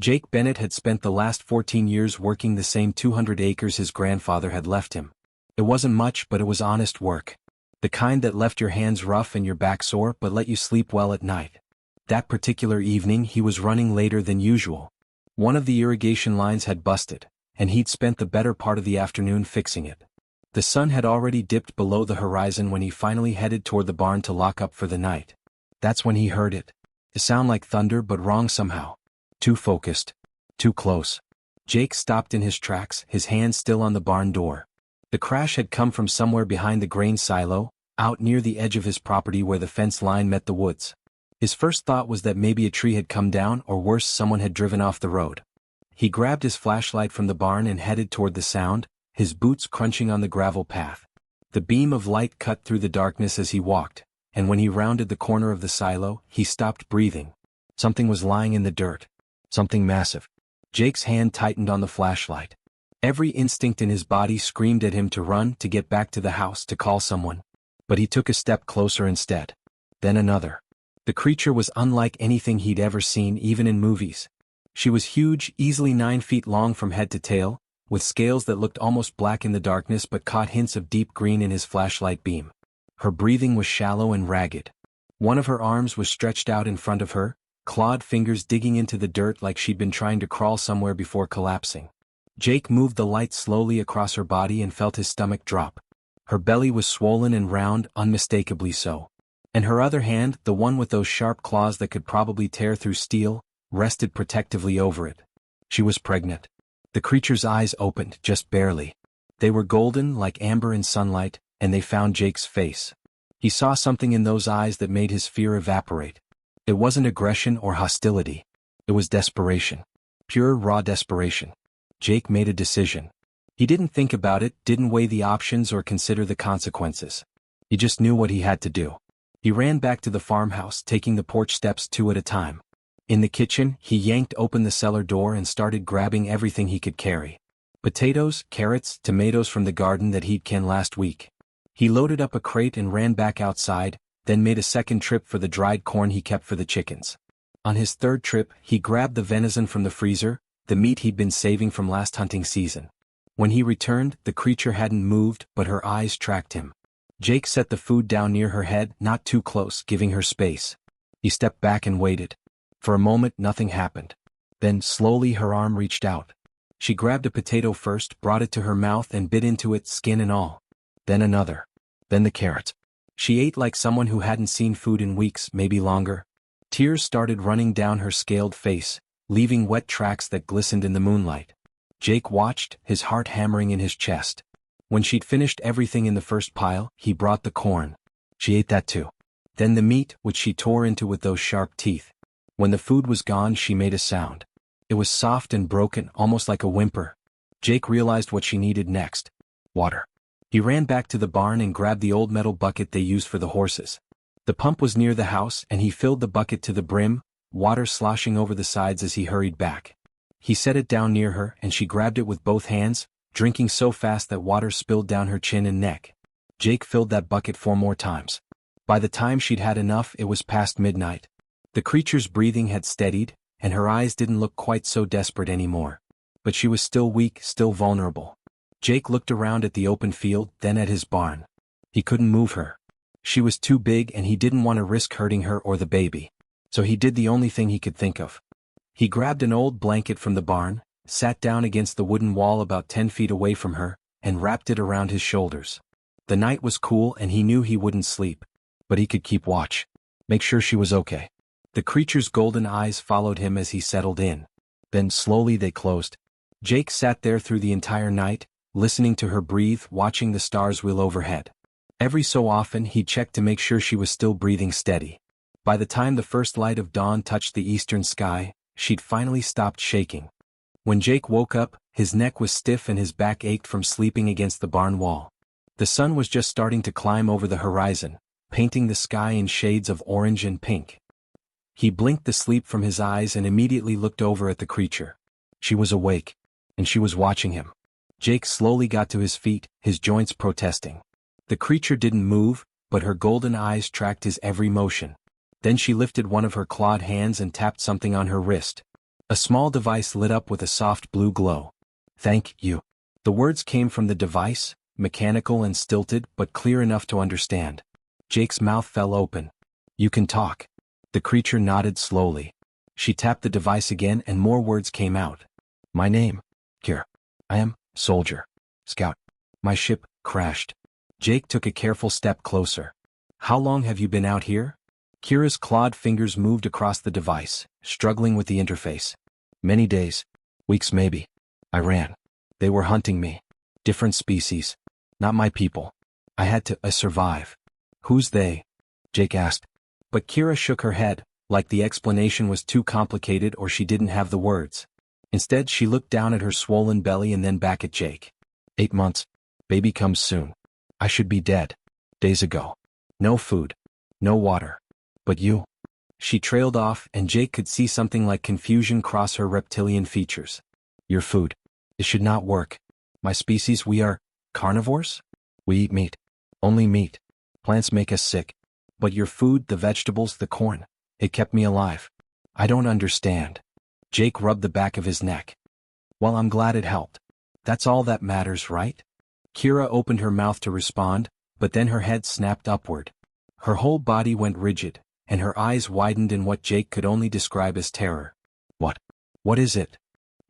Jake Bennett had spent the last 14 years working the same 200 acres his grandfather had left him. It wasn't much, but it was honest work. The kind that left your hands rough and your back sore but let you sleep well at night. That particular evening he was running later than usual. One of the irrigation lines had busted, and he'd spent the better part of the afternoon fixing it. The sun had already dipped below the horizon when he finally headed toward the barn to lock up for the night. That's when he heard it. It sounded like thunder but wrong somehow. Too focused. Too close. Jake stopped in his tracks, his hand still on the barn door. The crash had come from somewhere behind the grain silo, out near the edge of his property where the fence line met the woods. His first thought was that maybe a tree had come down or worse, someone had driven off the road. He grabbed his flashlight from the barn and headed toward the sound, his boots crunching on the gravel path. The beam of light cut through the darkness as he walked, and when he rounded the corner of the silo, he stopped breathing. Something was lying in the dirt. Something massive. Jake's hand tightened on the flashlight. Every instinct in his body screamed at him to run, to get back to the house, to call someone. But he took a step closer instead. Then another. The creature was unlike anything he'd ever seen, even in movies. She was huge, easily 9 feet long from head to tail, with scales that looked almost black in the darkness but caught hints of deep green in his flashlight beam. Her breathing was shallow and ragged. One of her arms was stretched out in front of her, clawed fingers digging into the dirt like she'd been trying to crawl somewhere before collapsing. Jake moved the light slowly across her body and felt his stomach drop. Her belly was swollen and round, unmistakably so. And her other hand, the one with those sharp claws that could probably tear through steel, rested protectively over it. She was pregnant. The creature's eyes opened, just barely. They were golden, like amber in sunlight, and they found Jake's face. He saw something in those eyes that made his fear evaporate. It wasn't aggression or hostility. It was desperation. Pure, raw desperation. Jake made a decision. He didn't think about it, didn't weigh the options or consider the consequences. He just knew what he had to do. He ran back to the farmhouse, taking the porch steps 2 at a time. In the kitchen, he yanked open the cellar door and started grabbing everything he could carry. Potatoes, carrots, tomatoes from the garden that he'd canned last week. He loaded up a crate and ran back outside, then made a second trip for the dried corn he kept for the chickens. On his third trip, he grabbed the venison from the freezer, the meat he'd been saving from last hunting season. When he returned, the creature hadn't moved, but her eyes tracked him. Jake set the food down near her head, not too close, giving her space. He stepped back and waited. For a moment, nothing happened. Then, slowly, her arm reached out. She grabbed a potato first, brought it to her mouth and bit into it, skin and all. Then another. Then the carrot. She ate like someone who hadn't seen food in weeks, maybe longer. Tears started running down her scaled face, leaving wet tracks that glistened in the moonlight. Jake watched, his heart hammering in his chest. When she'd finished everything in the first pile, he brought the corn. She ate that too. Then the meat, which she tore into with those sharp teeth. When the food was gone, she made a sound. It was soft and broken, almost like a whimper. Jake realized what she needed next. Water. He ran back to the barn and grabbed the old metal bucket they used for the horses. The pump was near the house and he filled the bucket to the brim, water sloshing over the sides as he hurried back. He set it down near her and she grabbed it with both hands, drinking so fast that water spilled down her chin and neck. Jake filled that bucket 4 more times. By the time she'd had enough, it was past midnight. The creature's breathing had steadied, and her eyes didn't look quite so desperate anymore. But she was still weak, still vulnerable. Jake looked around at the open field, then at his barn. He couldn't move her. She was too big and he didn't want to risk hurting her or the baby. So he did the only thing he could think of. He grabbed an old blanket from the barn, sat down against the wooden wall about 10 feet away from her, and wrapped it around his shoulders. The night was cool and he knew he wouldn't sleep. But he could keep watch. Make sure she was okay. The creature's golden eyes followed him as he settled in. Then slowly they closed. Jake sat there through the entire night, listening to her breathe, watching the stars wheel overhead. Every so often he checked to make sure she was still breathing steady. By the time the first light of dawn touched the eastern sky, she'd finally stopped shaking. When Jake woke up, his neck was stiff and his back ached from sleeping against the barn wall. The sun was just starting to climb over the horizon, painting the sky in shades of orange and pink. He blinked the sleep from his eyes and immediately looked over at the creature. She was awake, and she was watching him. Jake slowly got to his feet, his joints protesting. The creature didn't move, but her golden eyes tracked his every motion. Then she lifted one of her clawed hands and tapped something on her wrist. A small device lit up with a soft blue glow. Thank you. The words came from the device, mechanical and stilted but clear enough to understand. Jake's mouth fell open. You can talk. The creature nodded slowly. She tapped the device again and more words came out. My name? Kira. I am, soldier. Scout. My ship crashed. Jake took a careful step closer. How long have you been out here? Kira's clawed fingers moved across the device, struggling with the interface. Many days. Weeks maybe. I ran. They were hunting me. Different species. Not my people. I had to survive. Who's they? Jake asked. But Kira shook her head, like the explanation was too complicated or she didn't have the words. Instead she looked down at her swollen belly and then back at Jake. 8 months. Baby comes soon. I should be dead. Days ago. No food. No water. But you. She trailed off and Jake could see something like confusion cross her reptilian features. Your food. It should not work. My species, we are carnivores? We eat meat. Only meat. Plants make us sick. But your food, the vegetables, the corn, it kept me alive. I don't understand. Jake rubbed the back of his neck. Well, I'm glad it helped. That's all that matters, right? Kira opened her mouth to respond, but then her head snapped upward. Her whole body went rigid, and her eyes widened in what Jake could only describe as terror. What? What is it?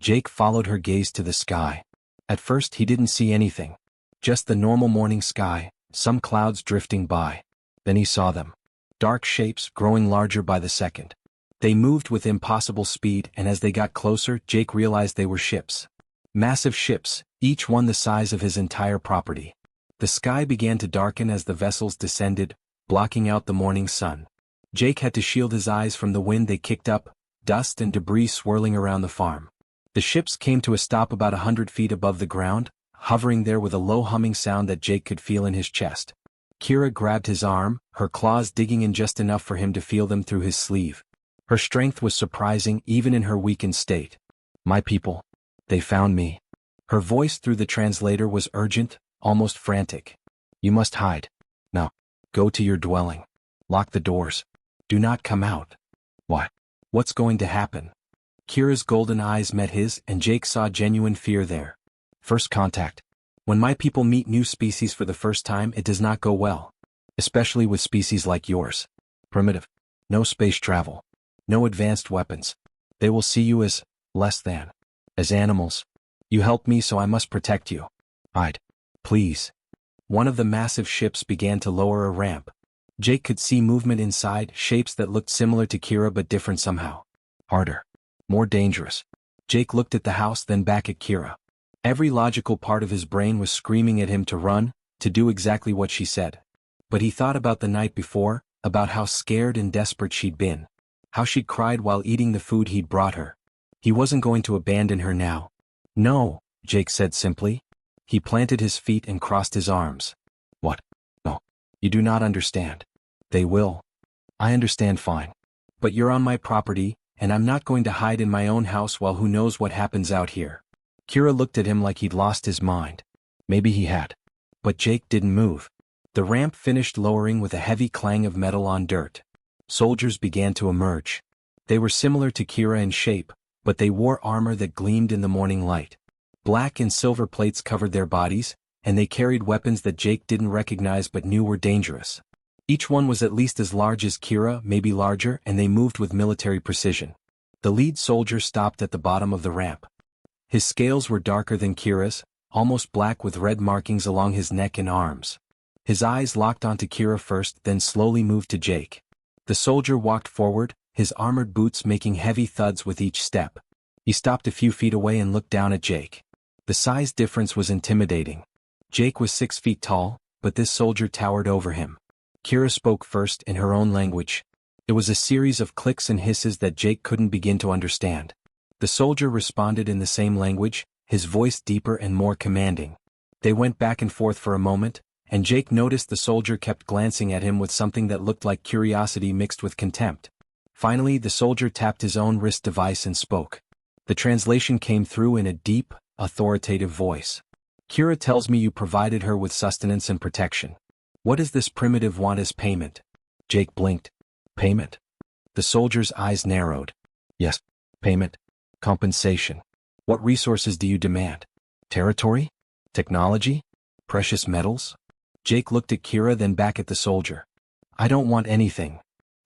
Jake followed her gaze to the sky. At first he didn't see anything. Just the normal morning sky, some clouds drifting by. Then he saw them. Dark shapes growing larger by the second. They moved with impossible speed and as they got closer Jake realized they were ships. Massive ships, each one the size of his entire property. The sky began to darken as the vessels descended, blocking out the morning sun. Jake had to shield his eyes from the wind they kicked up, dust and debris swirling around the farm. The ships came to a stop about 100 feet above the ground, hovering there with a low humming sound that Jake could feel in his chest. Kira grabbed his arm, her claws digging in just enough for him to feel them through his sleeve. Her strength was surprising even in her weakened state. My people. They found me. Her voice through the translator was urgent, almost frantic. You must hide. Now, go to your dwelling. Lock the doors. Do not come out. Why? What's going to happen? Kira's golden eyes met his and Jake saw genuine fear there. First contact. When my people meet new species for the first time it does not go well. Especially with species like yours. Primitive. No space travel. No advanced weapons. They will see you as less than. As animals. You helped me so I must protect you. Hide. Please. One of the massive ships began to lower a ramp. Jake could see movement inside, shapes that looked similar to Kira but different somehow. Harder. More dangerous. Jake looked at the house then back at Kira. Every logical part of his brain was screaming at him to run, to do exactly what she said. But he thought about the night before, about how scared and desperate she'd been. How she'd cried while eating the food he'd brought her. He wasn't going to abandon her now. No, Jake said simply. He planted his feet and crossed his arms. What? No. You do not understand. They will. I understand fine. But you're on my property, and I'm not going to hide in my own house while who knows what happens out here. Kira looked at him like he'd lost his mind. Maybe he had. But Jake didn't move. The ramp finished lowering with a heavy clang of metal on dirt. Soldiers began to emerge. They were similar to Kira in shape, but they wore armor that gleamed in the morning light. Black and silver plates covered their bodies, and they carried weapons that Jake didn't recognize but knew were dangerous. Each one was at least as large as Kira, maybe larger, and they moved with military precision. The lead soldier stopped at the bottom of the ramp. His scales were darker than Kira's, almost black with red markings along his neck and arms. His eyes locked onto Kira first, then slowly moved to Jake. The soldier walked forward, his armored boots making heavy thuds with each step. He stopped a few feet away and looked down at Jake. The size difference was intimidating. Jake was 6 feet tall, but this soldier towered over him. Kira spoke first in her own language. It was a series of clicks and hisses that Jake couldn't begin to understand. The soldier responded in the same language, his voice deeper and more commanding. They went back and forth for a moment, and Jake noticed the soldier kept glancing at him with something that looked like curiosity mixed with contempt. Finally, the soldier tapped his own wrist device and spoke. The translation came through in a deep, authoritative voice. Kira tells me you provided her with sustenance and protection. What does this primitive want as payment? Jake blinked. Payment? The soldier's eyes narrowed. Yes, payment. Compensation. What resources do you demand? Territory? Technology? Precious metals? Jake looked at Kira, then back at the soldier. I don't want anything.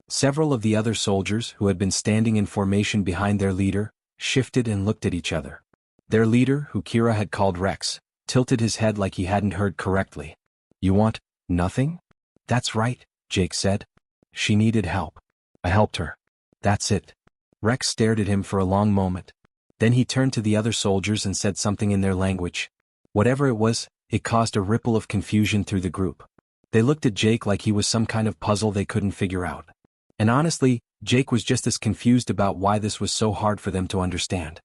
Several of the other soldiers, who had been standing in formation behind their leader, shifted and looked at each other. Their leader, who Kira had called Rex, tilted his head like he hadn't heard correctly. You want nothing? That's right, Jake said. She needed help. I helped her. That's it. Rex stared at him for a long moment. Then he turned to the other soldiers and said something in their language. Whatever it was, it caused a ripple of confusion through the group. They looked at Jake like he was some kind of puzzle they couldn't figure out. And honestly, Jake was just as confused about why this was so hard for them to understand.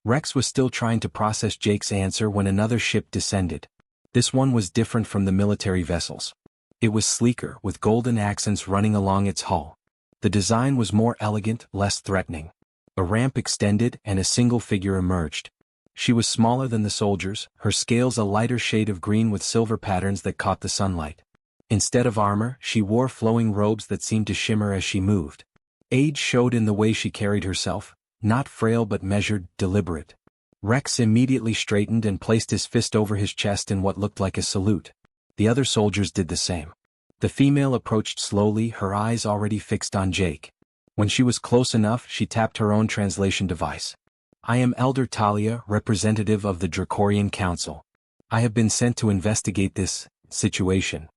Rex was still trying to process Jake's answer when another ship descended. This one was different from the military vessels. It was sleeker, with golden accents running along its hull. The design was more elegant, less threatening. A ramp extended and a single figure emerged. She was smaller than the soldiers, her scales a lighter shade of green with silver patterns that caught the sunlight. Instead of armor, she wore flowing robes that seemed to shimmer as she moved. Age showed in the way she carried herself, not frail but measured, deliberate. Rex immediately straightened and placed his fist over his chest in what looked like a salute. The other soldiers did the same. The female approached slowly, her eyes already fixed on Jake. When she was close enough, she tapped her own translation device. I am Elder Talia, representative of the Dracorian Council. I have been sent to investigate this situation.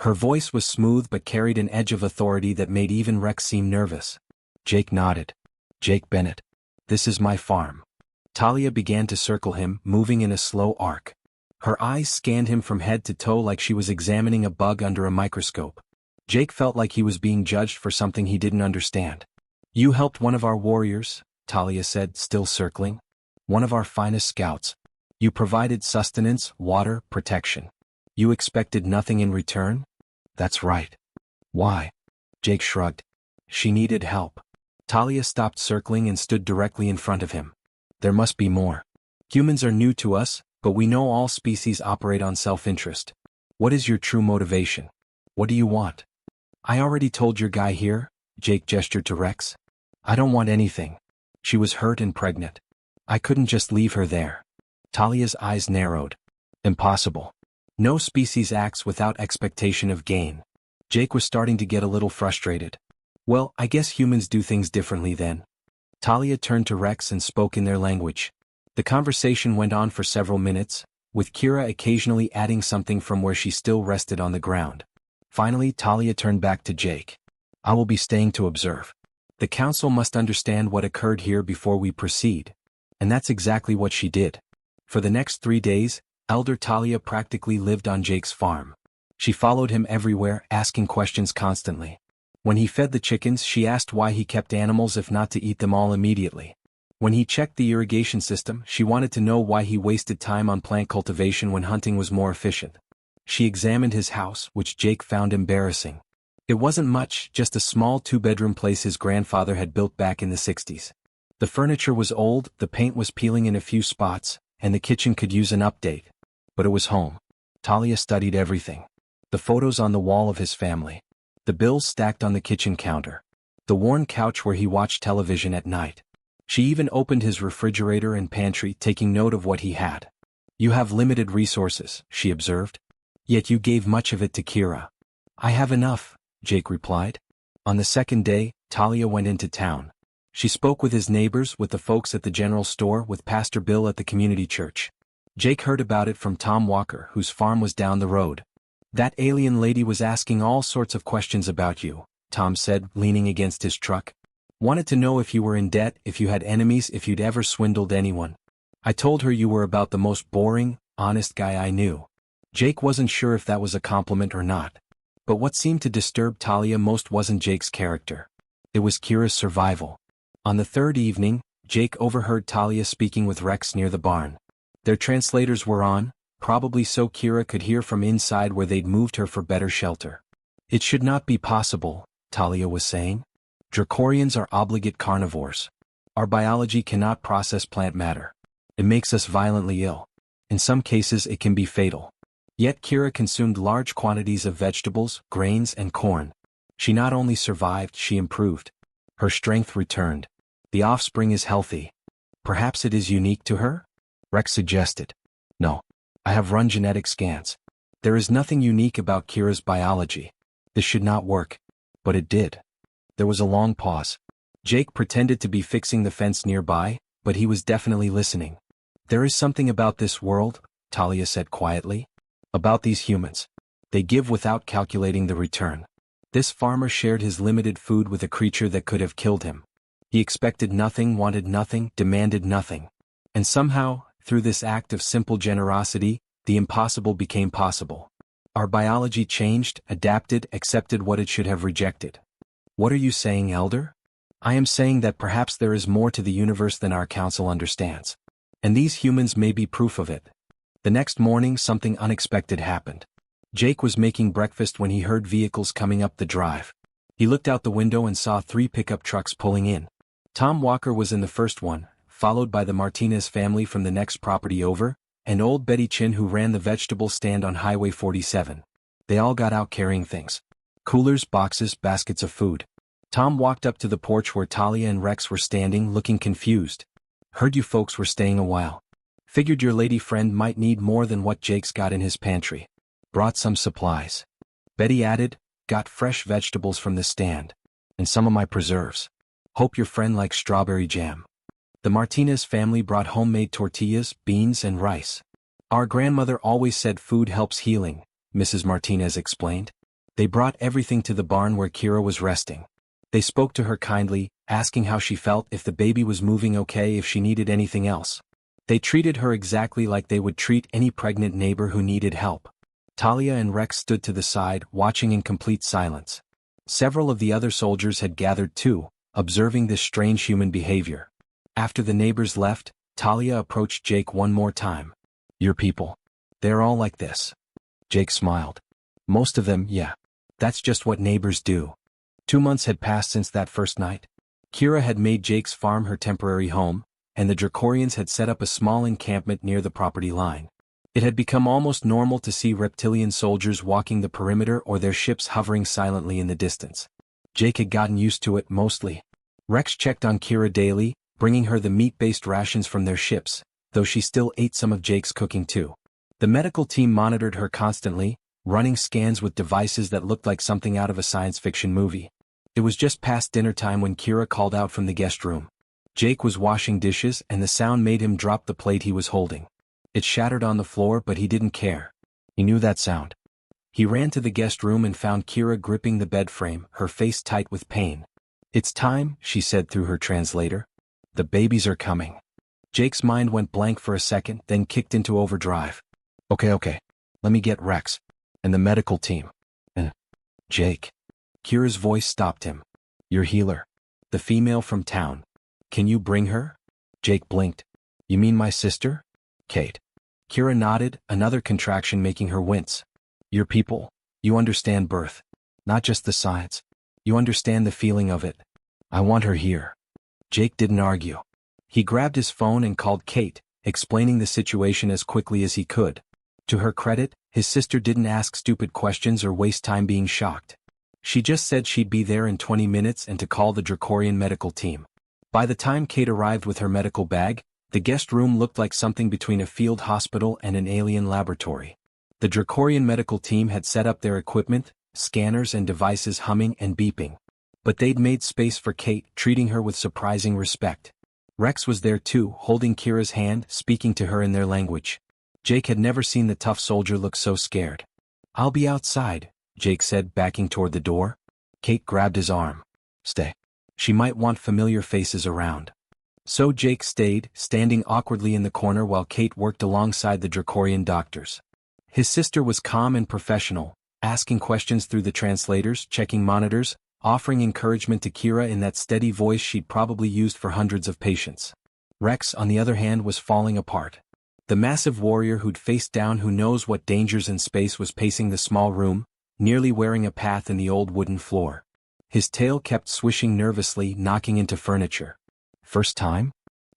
Her voice was smooth but carried an edge of authority that made even Rex seem nervous. Jake nodded. Jake Bennett. This is my farm. Talia began to circle him, moving in a slow arc. Her eyes scanned him from head to toe like she was examining a bug under a microscope. Jake felt like he was being judged for something he didn't understand. You helped one of our warriors, Talia said, still circling. One of our finest scouts. You provided sustenance, water, protection. You expected nothing in return? That's right. Why? Jake shrugged. She needed help. Talia stopped circling and stood directly in front of him. There must be more. Humans are new to us, but we know all species operate on self-interest. What is your true motivation? What do you want? I already told your guy here, Jake gestured to Rex. I don't want anything. She was hurt and pregnant. I couldn't just leave her there. Talia's eyes narrowed. Impossible. No species acts without expectation of gain. Jake was starting to get a little frustrated. Well, I guess humans do things differently then. Talia turned to Rex and spoke in their language. The conversation went on for several minutes, with Kira occasionally adding something from where she still rested on the ground. Finally, Talia turned back to Jake. I will be staying to observe. The council must understand what occurred here before we proceed. And that's exactly what she did. For the next 3 days, Elder Talia practically lived on Jake's farm. She followed him everywhere, asking questions constantly. When he fed the chickens, she asked why he kept animals if not to eat them all immediately. When he checked the irrigation system, she wanted to know why he wasted time on plant cultivation when hunting was more efficient. She examined his house, which Jake found embarrassing. It wasn't much, just a small 2-bedroom place his grandfather had built back in the 60s. The furniture was old, the paint was peeling in a few spots, and the kitchen could use an update. But it was home. Talia studied everything. The photos on the wall of his family. The bills stacked on the kitchen counter. The worn couch where he watched television at night. She even opened his refrigerator and pantry, taking note of what he had. You have limited resources, she observed. Yet you gave much of it to Kira. I have enough, Jake replied. On the second day, Talia went into town. She spoke with his neighbors, with the folks at the general store, with Pastor Bill at the community church. Jake heard about it from Tom Walker, whose farm was down the road. That alien lady was asking all sorts of questions about you, Tom said, leaning against his truck. Wanted to know if you were in debt, if you had enemies, if you'd ever swindled anyone. I told her you were about the most boring, honest guy I knew. Jake wasn't sure if that was a compliment or not. But what seemed to disturb Talia most wasn't Jake's character. It was Kira's survival. On the third evening, Jake overheard Talia speaking with Rex near the barn. Their translators were on, probably so Kira could hear from inside where they'd moved her for better shelter. It should not be possible, Talia was saying. Dracorians are obligate carnivores. Our biology cannot process plant matter. It makes us violently ill. In some cases it can be fatal. Yet Kira consumed large quantities of vegetables, grains, and corn. She not only survived, she improved. Her strength returned. The offspring is healthy. Perhaps it is unique to her? Rex suggested. No. I have run genetic scans. There is nothing unique about Kira's biology. This should not work. But it did. There was a long pause. Jake pretended to be fixing the fence nearby, but he was definitely listening. There is something about this world, Talia said quietly. About these humans. They give without calculating the return. This farmer shared his limited food with a creature that could have killed him. He expected nothing, wanted nothing, demanded nothing. And somehow, through this act of simple generosity, the impossible became possible. Our biology changed, adapted, accepted what it should have rejected. What are you saying, Elder? I am saying that perhaps there is more to the universe than our council understands. And these humans may be proof of it. The next morning something unexpected happened. Jake was making breakfast when he heard vehicles coming up the drive. He looked out the window and saw 3 pickup trucks pulling in. Tom Walker was in the first one, followed by the Martinez family from the next property over, and old Betty Chin who ran the vegetable stand on Highway 47. They all got out carrying things. Coolers, boxes, baskets of food. Tom walked up to the porch where Talia and Rex were standing looking confused. Heard you folks were staying a while. Figured your lady friend might need more than what Jake's got in his pantry. Brought some supplies. Betty added, got fresh vegetables from the stand. And some of my preserves. Hope your friend likes strawberry jam. The Martinez family brought homemade tortillas, beans, and rice. Our grandmother always said food helps healing, Mrs. Martinez explained. They brought everything to the barn where Kira was resting. They spoke to her kindly, asking how she felt, if the baby was moving okay, if she needed anything else. They treated her exactly like they would treat any pregnant neighbor who needed help. Talia and Rex stood to the side, watching in complete silence. Several of the other soldiers had gathered too, observing this strange human behavior. After the neighbors left, Talia approached Jake one more time. Your people. They're all like this. Jake smiled. Most of them, yeah. That's just what neighbors do. 2 months had passed since that first night. Kira had made Jake's farm her temporary home, and the Dracorians had set up a small encampment near the property line. It had become almost normal to see reptilian soldiers walking the perimeter or their ships hovering silently in the distance. Jake had gotten used to it mostly. Rex checked on Kira daily, bringing her the meat-based rations from their ships, though she still ate some of Jake's cooking too. The medical team monitored her constantly, running scans with devices that looked like something out of a science fiction movie. It was just past dinner time when Kira called out from the guest room. Jake was washing dishes and the sound made him drop the plate he was holding. It shattered on the floor, but he didn't care. He knew that sound. He ran to the guest room and found Kira gripping the bed frame, her face tight with pain. It's time, she said through her translator. The babies are coming. Jake's mind went blank for a second, then kicked into overdrive. Okay. Let me get Rex. And the medical team. Jake. Kira's voice stopped him. Your healer. The female from town. Can you bring her? Jake blinked. You mean my sister? Kate. Kira nodded, another contraction making her wince. Your people. You understand birth. Not just the science. You understand the feeling of it. I want her here. Jake didn't argue. He grabbed his phone and called Kate, explaining the situation as quickly as he could. To her credit, his sister didn't ask stupid questions or waste time being shocked. She just said she'd be there in 20 minutes and to call the Dracorian medical team. By the time Kate arrived with her medical bag, the guest room looked like something between a field hospital and an alien laboratory. The Dracorian medical team had set up their equipment, scanners and devices humming and beeping. But they'd made space for Kate, treating her with surprising respect. Rex was there too, holding Kira's hand, speaking to her in their language. Jake had never seen the tough soldier look so scared. I'll be outside, Jake said, backing toward the door. Kate grabbed his arm. Stay. She might want familiar faces around. So Jake stayed, standing awkwardly in the corner while Kate worked alongside the Dracorian doctors. His sister was calm and professional, asking questions through the translators, checking monitors, offering encouragement to Kira in that steady voice she'd probably used for hundreds of patients. Rex, on the other hand, was falling apart. The massive warrior who'd faced down who knows what dangers in space was pacing the small room, nearly wearing a path in the old wooden floor. His tail kept swishing nervously, knocking into furniture. First time?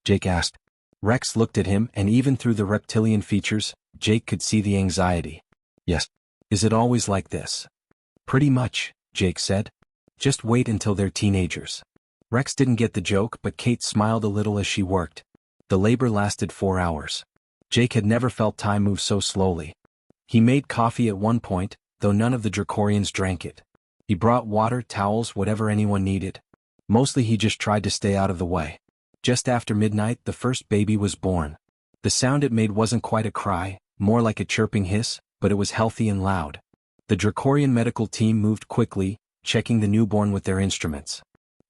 Jake asked. Rex looked at him, and even through the reptilian features, Jake could see the anxiety. Yes. Is it always like this? Pretty much, Jake said. Just wait until they're teenagers. Rex didn't get the joke, but Kate smiled a little as she worked. The labor lasted 4 hours. Jake had never felt time move so slowly. He made coffee at one point, though none of the Dracorians drank it. He brought water, towels, whatever anyone needed. Mostly he just tried to stay out of the way. Just after midnight, the first baby was born. The sound it made wasn't quite a cry, more like a chirping hiss, but it was healthy and loud. The Dracorian medical team moved quickly, checking the newborn with their instruments.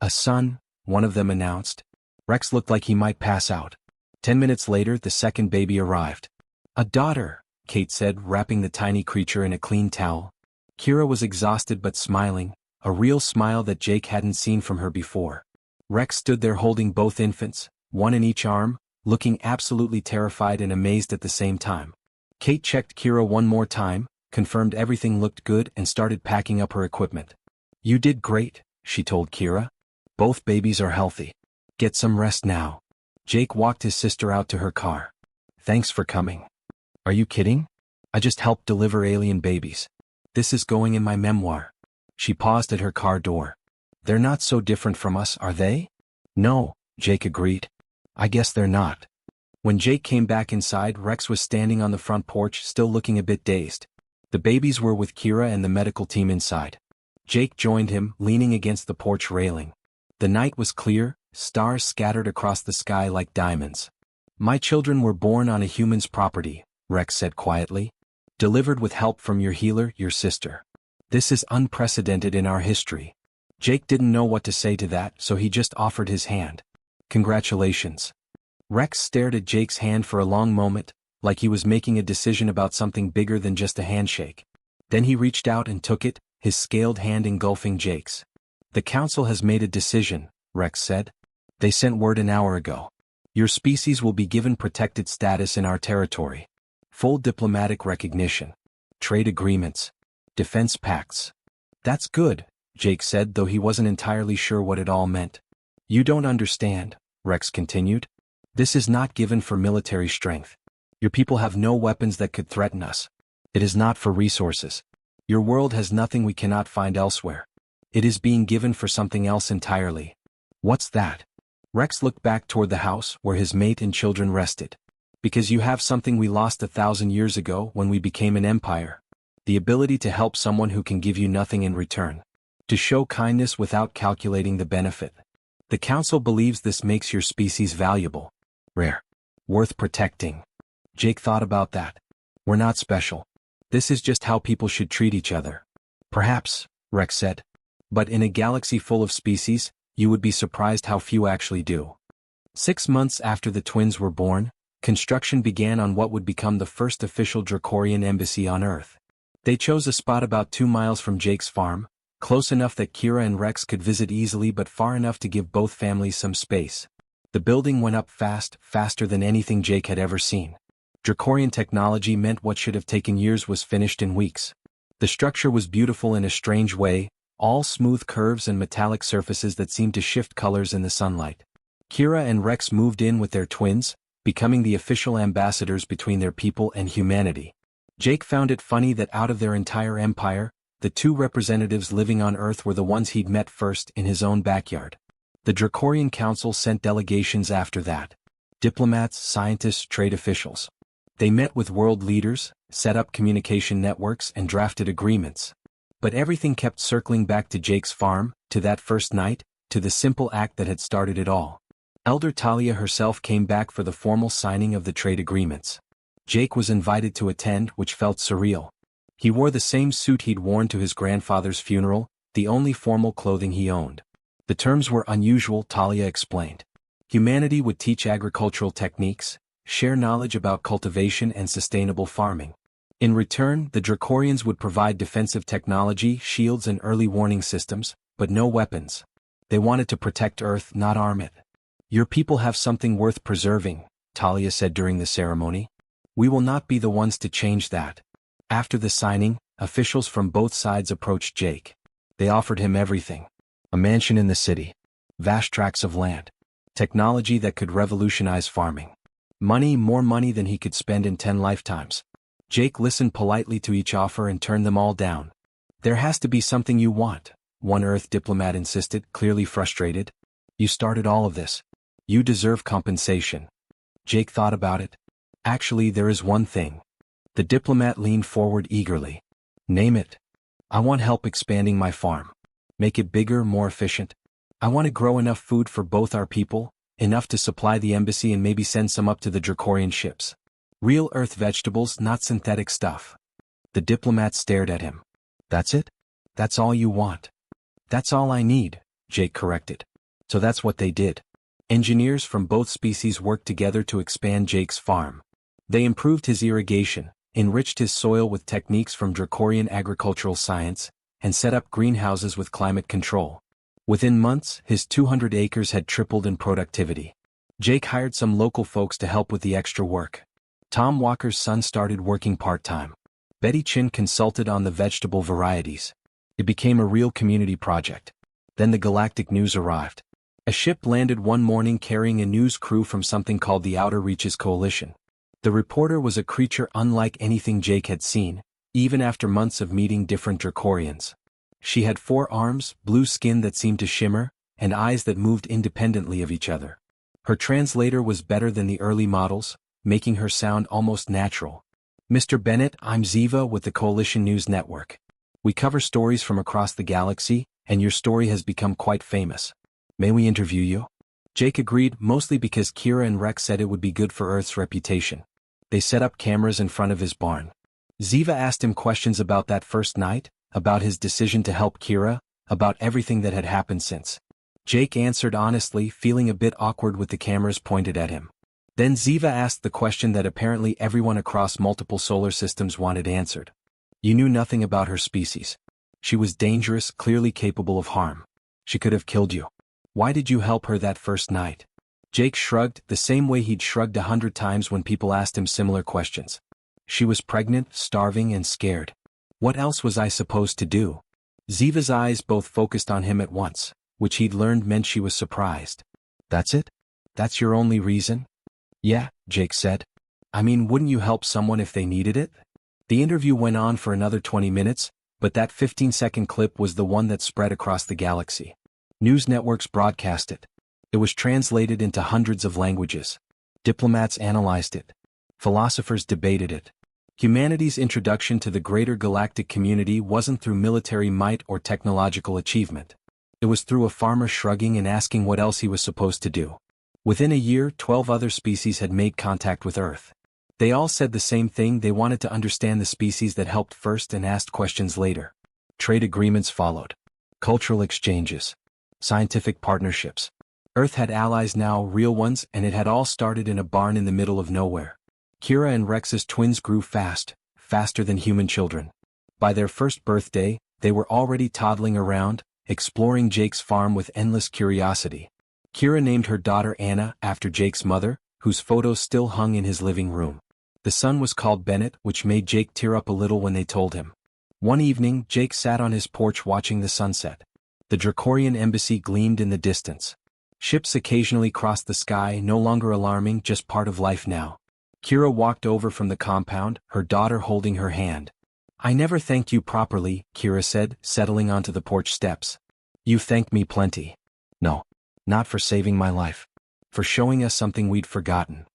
A son, one of them announced. Rex looked like he might pass out. 10 minutes later, the second baby arrived. A daughter, Kate said, wrapping the tiny creature in a clean towel. Kira was exhausted but smiling, a real smile that Jake hadn't seen from her before. Rex stood there holding both infants, one in each arm, looking absolutely terrified and amazed at the same time. Kate checked Kira one more time, confirmed everything looked good and started packing up her equipment. "You did great," she told Kira. "Both babies are healthy. Get some rest now." Jake walked his sister out to her car. "Thanks for coming." "Are you kidding? I just helped deliver alien babies. This is going in my memoir." She paused at her car door. "They're not so different from us, are they?" "No," Jake agreed. "I guess they're not." When Jake came back inside, Rex was standing on the front porch, still looking a bit dazed. The babies were with Kira and the medical team inside. Jake joined him, leaning against the porch railing. The night was clear, stars scattered across the sky like diamonds. "My children were born on a human's property," Rex said quietly. "Delivered with help from your healer, your sister. This is unprecedented in our history." Jake didn't know what to say to that, so he just offered his hand. "Congratulations." Rex stared at Jake's hand for a long moment, like he was making a decision about something bigger than just a handshake. Then he reached out and took it, his scaled hand engulfing Jake's. "The council has made a decision," Rex said. "They sent word an hour ago. Your species will be given protected status in our territory. Full diplomatic recognition. Trade agreements. Defense pacts." "That's good," Jake said, though he wasn't entirely sure what it all meant. "You don't understand," Rex continued. "This is not given for military strength. Your people have no weapons that could threaten us. It is not for resources. Your world has nothing we cannot find elsewhere. It is being given for something else entirely." "What's that?" Rex looked back toward the house where his mate and children rested. "Because you have something we lost 1,000 years ago when we became an empire. The ability to help someone who can give you nothing in return. To show kindness without calculating the benefit. The council believes this makes your species valuable. Rare. Worth protecting." Jake thought about that. "We're not special. This is just how people should treat each other." "Perhaps," Rex said. "But in a galaxy full of species, you would be surprised how few actually do." 6 months after the twins were born, construction began on what would become the first official Dracorian embassy on Earth. They chose a spot about 2 miles from Jake's farm, close enough that Kira and Rex could visit easily but far enough to give both families some space. The building went up fast, faster than anything Jake had ever seen. Dracorian technology meant what should have taken years was finished in weeks. The structure was beautiful in a strange way, all smooth curves and metallic surfaces that seemed to shift colors in the sunlight. Kira and Rex moved in with their twins, becoming the official ambassadors between their people and humanity. Jake found it funny that out of their entire empire, the 2 representatives living on Earth were the ones he'd met first in his own backyard. The Dracorian Council sent delegations after that. Diplomats, scientists, trade officials. They met with world leaders, set up communication networks and drafted agreements. But everything kept circling back to Jake's farm, to that first night, to the simple act that had started it all. Elder Talia herself came back for the formal signing of the trade agreements. Jake was invited to attend, which felt surreal. He wore the same suit he'd worn to his grandfather's funeral, the only formal clothing he owned. The terms were unusual, Talia explained. Humanity would teach agricultural techniques, share knowledge about cultivation and sustainable farming. In return, the Dracorians would provide defensive technology, shields and early warning systems, but no weapons. They wanted to protect Earth, not arm it. "Your people have something worth preserving," Talia said during the ceremony. "We will not be the ones to change that." After the signing, officials from both sides approached Jake. They offered him everything. A mansion in the city. Vast tracts of land. Technology that could revolutionize farming. Money, more money than he could spend in 10 lifetimes. Jake listened politely to each offer and turned them all down. "There has to be something you want," one Earth diplomat insisted, clearly frustrated. "You started all of this. You deserve compensation." Jake thought about it. Actually, there is one thing. The diplomat leaned forward eagerly. Name it. I want help expanding my farm. Make it bigger, more efficient. I want to grow enough food for both our people, enough to supply the embassy and maybe send some up to the Dracorian ships. Real Earth vegetables, not synthetic stuff. The diplomat stared at him. That's it? That's all you want? That's all I need, Jake corrected. So that's what they did. Engineers from both species worked together to expand Jake's farm. They improved his irrigation, enriched his soil with techniques from Dracorian agricultural science, and set up greenhouses with climate control. Within months, his 200 acres had tripled in productivity. Jake hired some local folks to help with the extra work. Tom Walker's son started working part-time. Betty Chin consulted on the vegetable varieties. It became a real community project. Then the Galactic news arrived. A ship landed one morning carrying a news crew from something called the Outer Reaches Coalition. The reporter was a creature unlike anything Jake had seen, even after months of meeting different Dracorians. She had 4 arms, blue skin that seemed to shimmer, and eyes that moved independently of each other. Her translator was better than the early models, making her sound almost natural. Mr. Bennett, I'm Ziva with the Coalition News Network. We cover stories from across the galaxy, and your story has become quite famous. May we interview you? Jake agreed, mostly because Kira and Rex said it would be good for Earth's reputation. They set up cameras in front of his barn. Ziva asked him questions about that first night, about his decision to help Kira, about everything that had happened since. Jake answered honestly, feeling a bit awkward with the cameras pointed at him. Then Ziva asked the question that apparently everyone across multiple solar systems wanted answered. You knew nothing about her species. She was dangerous, clearly capable of harm. She could have killed you. Why did you help her that first night? Jake shrugged, the same way he'd shrugged 100 times when people asked him similar questions. She was pregnant, starving, and scared. What else was I supposed to do? Ziva's eyes both focused on him at once, which he'd learned meant she was surprised. That's it? That's your only reason? Yeah, Jake said. I mean, wouldn't you help someone if they needed it? The interview went on for another 20 minutes, but that 15-second clip was the one that spread across the galaxy. News networks broadcast it. It was translated into hundreds of languages. Diplomats analyzed it. Philosophers debated it. Humanity's introduction to the greater galactic community wasn't through military might or technological achievement. It was through a farmer shrugging and asking what else he was supposed to do. Within a year, 12 other species had made contact with Earth. They all said the same thing: they wanted to understand the species that helped first and asked questions later. Trade agreements followed. Cultural exchanges. Scientific partnerships. Earth had allies now, real ones, and it had all started in a barn in the middle of nowhere. Kira and Rex's twins grew fast, faster than human children. By their first birthday, they were already toddling around, exploring Jake's farm with endless curiosity. Kira named her daughter Anna after Jake's mother, whose photos still hung in his living room. The son was called Bennett, which made Jake tear up a little when they told him. One evening, Jake sat on his porch watching the sunset. The Dracorian embassy gleamed in the distance. Ships occasionally crossed the sky, no longer alarming, just part of life now. Kira walked over from the compound, her daughter holding her hand. I never thanked you properly, Kira said, settling onto the porch steps. You thanked me plenty. No, not for saving my life. For showing us something we'd forgotten.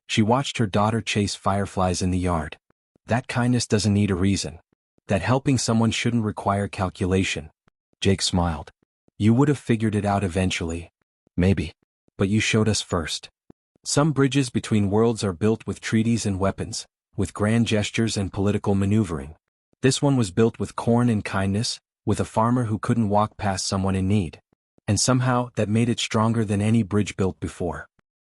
She watched her daughter chase fireflies in the yard. That kindness doesn't need a reason. That helping someone shouldn't require calculation. Jake smiled. You would have figured it out eventually. Maybe. But you showed us first. Some bridges between worlds are built with treaties and weapons, with grand gestures and political maneuvering. This one was built with corn and kindness, with a farmer who couldn't walk past someone in need. And somehow, that made it stronger than any bridge built before.